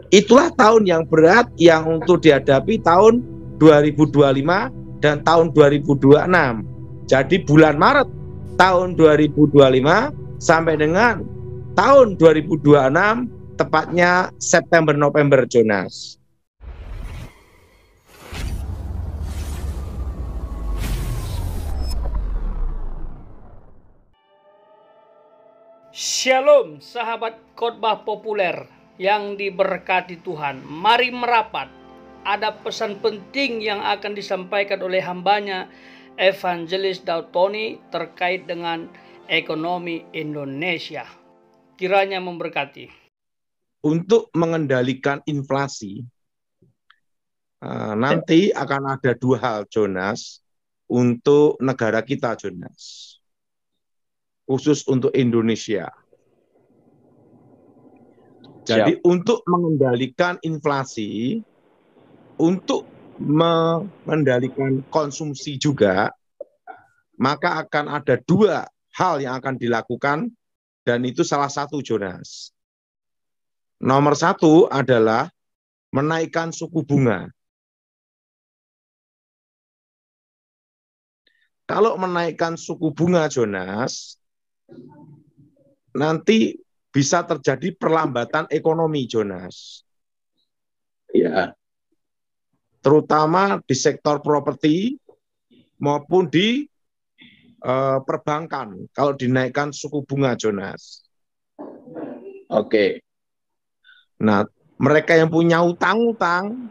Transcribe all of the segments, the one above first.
itulah tahun yang berat yang untuk dihadapi tahun 2025 dan tahun 2026. Jadi bulan Maret tahun 2025 sampai dengan tahun 2026, tepatnya September November, Jonas. Shalom sahabat khotbah populer yang diberkati Tuhan. Mari merapat. Ada pesan penting yang akan disampaikan oleh hambanya Evangelis Daud Tony terkait dengan ekonomi Indonesia. Kiranya memberkati. Untuk mengendalikan inflasi, nanti akan ada dua hal, Jonas, untuk negara kita, Jonas. Khusus untuk Indonesia. Jadi untuk mengendalikan inflasi, untuk mengendalikan konsumsi juga, maka akan ada dua hal yang akan dilakukan, dan itu salah satu, Jonas. Nomor satu adalah menaikkan suku bunga. Kalau menaikkan suku bunga, Jonas, nanti bisa terjadi perlambatan ekonomi, Jonas. Ya. Terutama di sektor properti maupun di perbankan kalau dinaikkan suku bunga, Jonas. Oke. Nah, mereka yang punya utang-utang,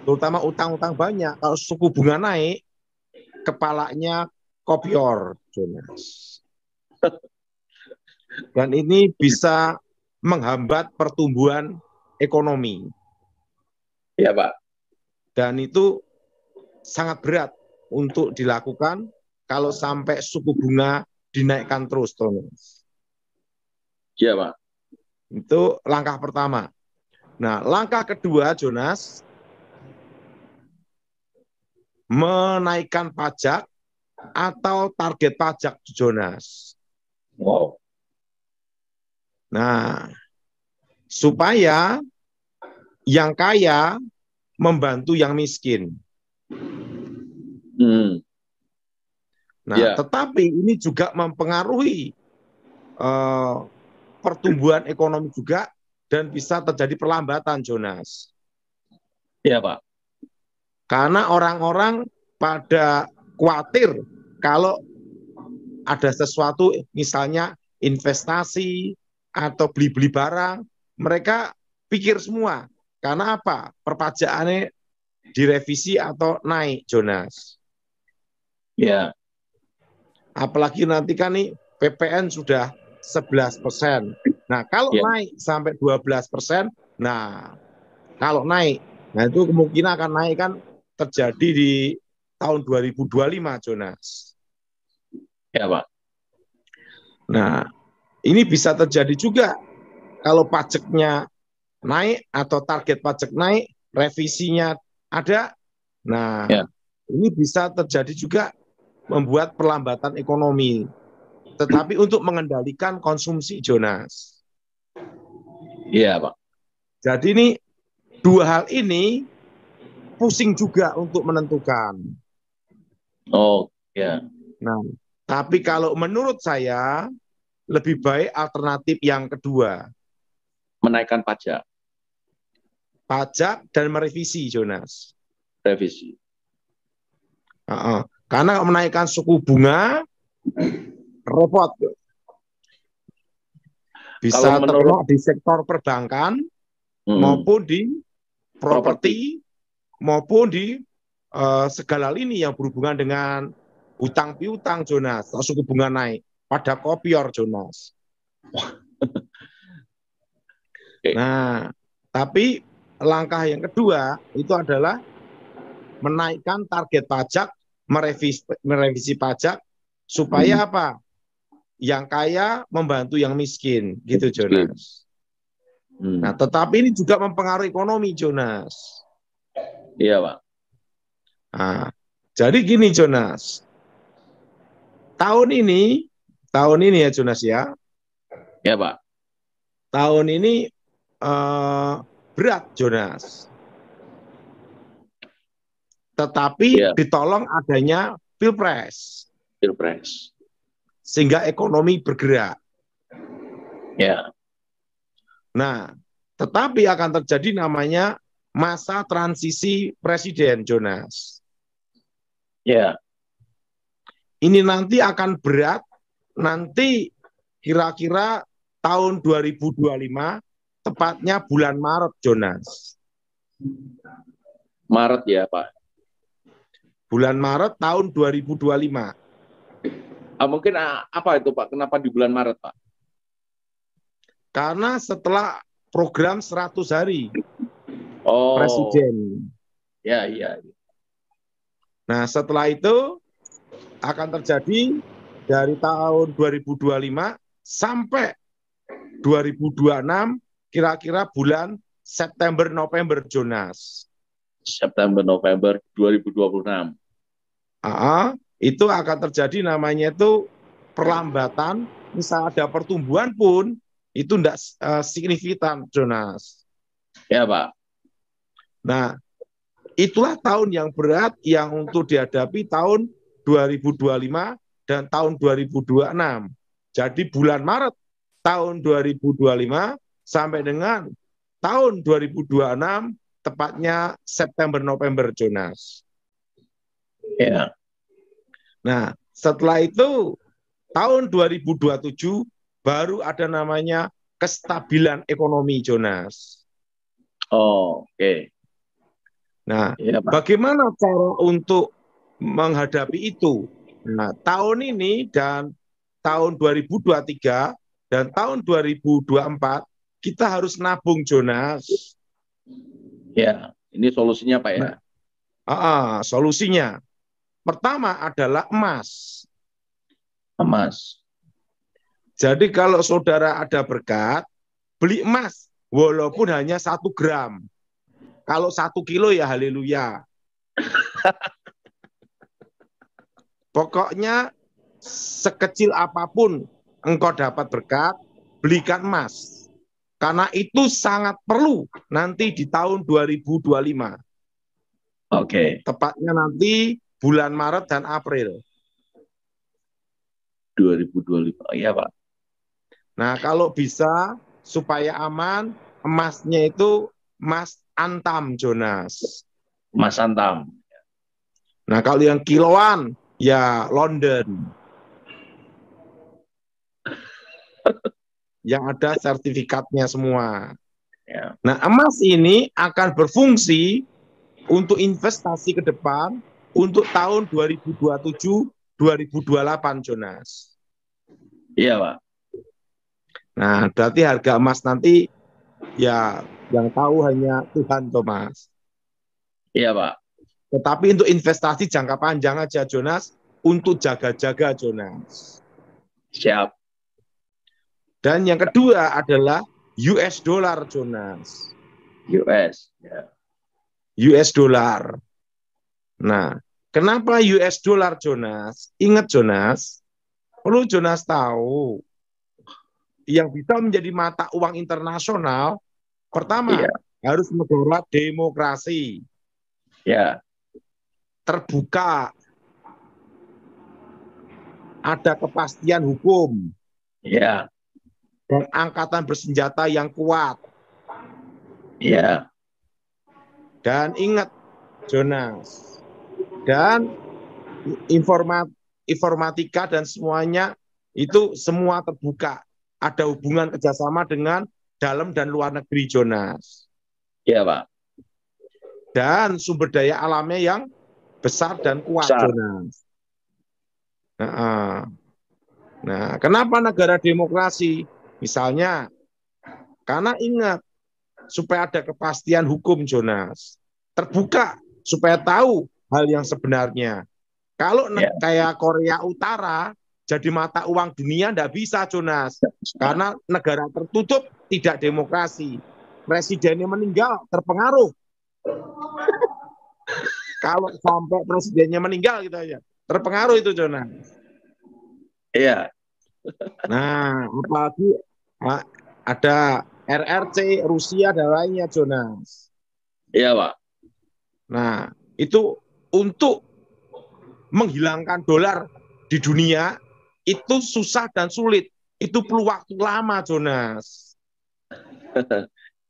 terutama utang-utang banyak, kalau suku bunga naik, kepalanya kopior, Jonas. Dan ini bisa menghambat pertumbuhan ekonomi. Ya, Pak. Dan itu sangat berat untuk dilakukan kalau sampai suku bunga dinaikkan terus, Jonas. Ya, Pak. Itu langkah pertama. Nah, langkah kedua, Jonas, menaikkan pajak atau target pajak, Jonas. Wow. Nah, supaya yang kaya membantu yang miskin. Nah, tetapi ini juga mempengaruhi pertumbuhan ekonomi juga dan bisa terjadi perlambatan, Jonas. Iya, Pak. Karena orang-orang pada khawatir kalau ada sesuatu, misalnya investasi atau beli-beli barang, mereka pikir semua. Karena apa? Perpajakannya direvisi atau naik, Jonas. Ya. Apalagi nanti kan nih PPN sudah 11%. Nah, kalau naik sampai 12%, nah kalau naik, nah itu kemungkinan akan naik kan terjadi di tahun 2025, Jonas. Ya, Pak. Nah, ini bisa terjadi juga kalau pajaknya naik atau target pajak naik, revisinya ada. Nah, ini bisa terjadi juga membuat perlambatan ekonomi. Tetapi untuk mengendalikan konsumsi, Jonas. Iya, Pak. Jadi ini dua hal ini pusing juga untuk menentukan. Oh, ya. Nah, tapi kalau menurut saya lebih baik alternatif yang kedua. Menaikkan pajak. Pajak dan merevisi, Jonas. Revisi. Karena menaikkan suku bunga repot. Bisa terkena di sektor perbankan maupun di properti maupun di segala lini yang berhubungan dengan hutang piutang, Jonas. Suku bunga naik pada kopior, Jonas. Nah, tapi langkah yang kedua itu adalah menaikkan target pajak, merevisi pajak, supaya apa? Yang kaya membantu yang miskin, gitu, Jonas. Nah, tetapi ini juga mempengaruhi ekonomi, Jonas. Iya, Pak. Nah, jadi gini, Jonas. Tahun ini ya, Jonas ya. Ya, Pak. Tahun ini berat, Jonas. Tetapi ditolong adanya Pilpres. Pilpres. Sehingga ekonomi bergerak. Ya. Nah, tetapi akan terjadi namanya masa transisi presiden, Jonas. Ya. Ini nanti akan berat, nanti kira-kira tahun 2025, tepatnya bulan Maret, Jonas. Maret ya, Pak. Bulan Maret tahun 2025. Mungkin apa itu, Pak? Kenapa di bulan Maret, Pak? Karena setelah program 100 hari presiden. Ya, iya. Nah, setelah itu akan terjadi dari tahun 2025 sampai 2026, kira-kira bulan September November, Jonas. September November 2026. Itu akan terjadi namanya itu perlambatan. Misal ada pertumbuhan pun itu tidak signifikan, Jonas. Ya, Pak. Nah, itulah tahun yang berat yang untuk dihadapi tahun 2025 dan tahun 2026. Jadi bulan Maret tahun 2025 sampai dengan tahun 2026, tepatnya September November, Jonas. Ya. Nah, setelah itu tahun 2027 baru ada namanya kestabilan ekonomi, Jonas. Oke. Nah, ya, Pak. Bagaimana cara untuk menghadapi itu? Nah, tahun ini dan tahun 2023 dan tahun 2024 kita harus nabung, Jonas. Ya, ini solusinya, Pak ya. Solusinya pertama adalah emas. Emas. Jadi kalau saudara ada berkat, beli emas walaupun hanya 1 gram. Kalau 1 kilo ya haleluya. Pokoknya sekecil apapun engkau dapat berkat, belikan emas. Karena itu sangat perlu nanti di tahun 2025. Oke. Tepatnya nanti bulan Maret dan April. 2025, ya Pak. Nah, kalau bisa supaya aman, emasnya itu emas antam, Jonas. Emas antam. Nah, kalau yang kiloan, ya London. Yang ada sertifikatnya semua. Ya. Nah, emas ini akan berfungsi untuk investasi ke depan untuk tahun 2027-2028, Jonas. Iya, Pak. Nah, berarti harga emas nanti ya yang tahu hanya Tuhan, Thomas. Iya, Pak. Tetapi untuk investasi jangka panjang aja, Jonas, untuk jaga-jaga, Jonas. Siap. Dan yang kedua adalah US dollar, Jonas. US. Ya. US dollar. Nah, kenapa US dollar, Jonas? Ingat, Jonas, perlu Jonas tahu, yang bisa menjadi mata uang internasional, pertama, harus negara demokrasi. Ya. Terbuka. Ada kepastian hukum. Ya. Dan angkatan bersenjata yang kuat. Ya. Dan ingat, Jonas, dan informatika dan semuanya itu semua terbuka. Ada hubungan kerjasama dengan dalam dan luar negeri, Jonas. Iya, Pak. Dan sumber daya alamnya yang besar dan kuat, Jonas. Nah, kenapa negara demokrasi? Misalnya, karena ingat, supaya ada kepastian hukum, Jonas. Terbuka, supaya tahu hal yang sebenarnya. Kalau kayak Korea Utara, jadi mata uang dunia tidak bisa, Jonas. Karena negara tertutup, tidak demokrasi. Presidennya meninggal, terpengaruh. Kalau sampai presidennya meninggal gitu aja, terpengaruh itu, Jonas. Iya. Nah, apalagi ada RRC, Rusia, dan lainnya, Jonas. Iya, Pak. Nah, itu untuk menghilangkan dolar di dunia, itu susah dan sulit. Itu perlu waktu lama, Jonas.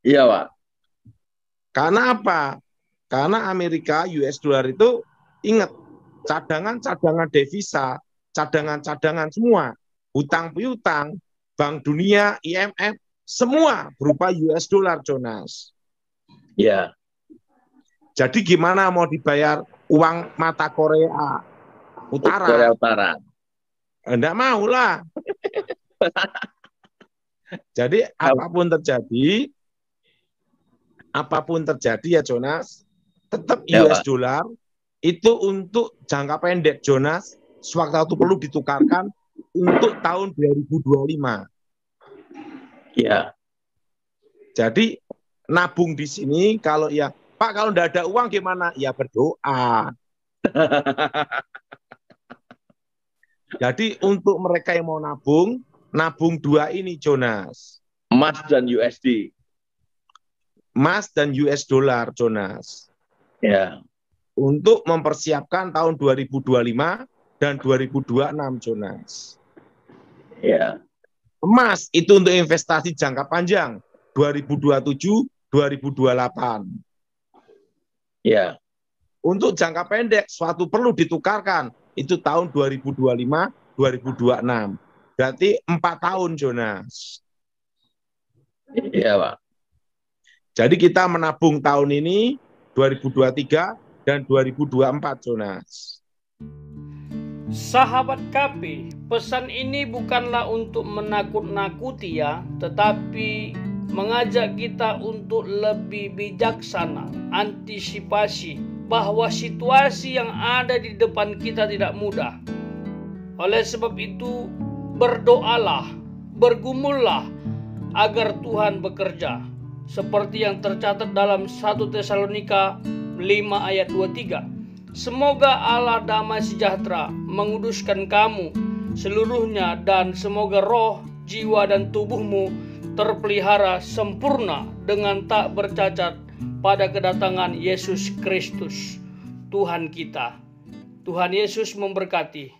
Iya, Pak. Karena apa? Karena Amerika, US dollar itu, ingat, cadangan-cadangan devisa, cadangan-cadangan semua, hutang piutang, Bank Dunia, IMF, semua berupa US dollar, Jonas. Iya. Jadi gimana mau dibayar uang mata Korea Utara? Korea Utara. Enggak mau lah. Jadi apapun terjadi ya Jonas, tetap Ya, US Pak. dollar itu untuk jangka pendek, Jonas, sewaktu perlu ditukarkan untuk tahun 2025. Iya. Jadi nabung di sini, kalau ya Pak, kalau enggak ada uang gimana? Ya berdoa. Jadi untuk mereka yang mau nabung dua ini, Jonas. Emas dan USD. Emas dan US dollar, Jonas. Ya. Untuk mempersiapkan tahun 2025 dan 2026, Jonas. Ya. Emas itu untuk investasi jangka panjang, 2027-2028. Ya. Untuk jangka pendek, suatu perlu ditukarkan, itu tahun 2025-2026. Berarti 4 tahun, Jonas. Iya, Pak. Jadi kita menabung tahun ini, 2023 dan 2024, Jonas. Sahabat KP, pesan ini bukanlah untuk menakut-nakuti ya, tetapi mengajak kita untuk lebih bijaksana, antisipasi bahwa situasi yang ada di depan kita tidak mudah. Oleh sebab itu, berdoalah, bergumullah agar Tuhan bekerja, seperti yang tercatat dalam 1 Tesalonika 5 ayat 23. Semoga Allah damai sejahtera menguduskan kamu seluruhnya, dan semoga roh, jiwa, dan tubuhmu terpelihara sempurna dengan tak bercacat pada kedatangan Yesus Kristus Tuhan kita. Tuhan Yesus memberkati.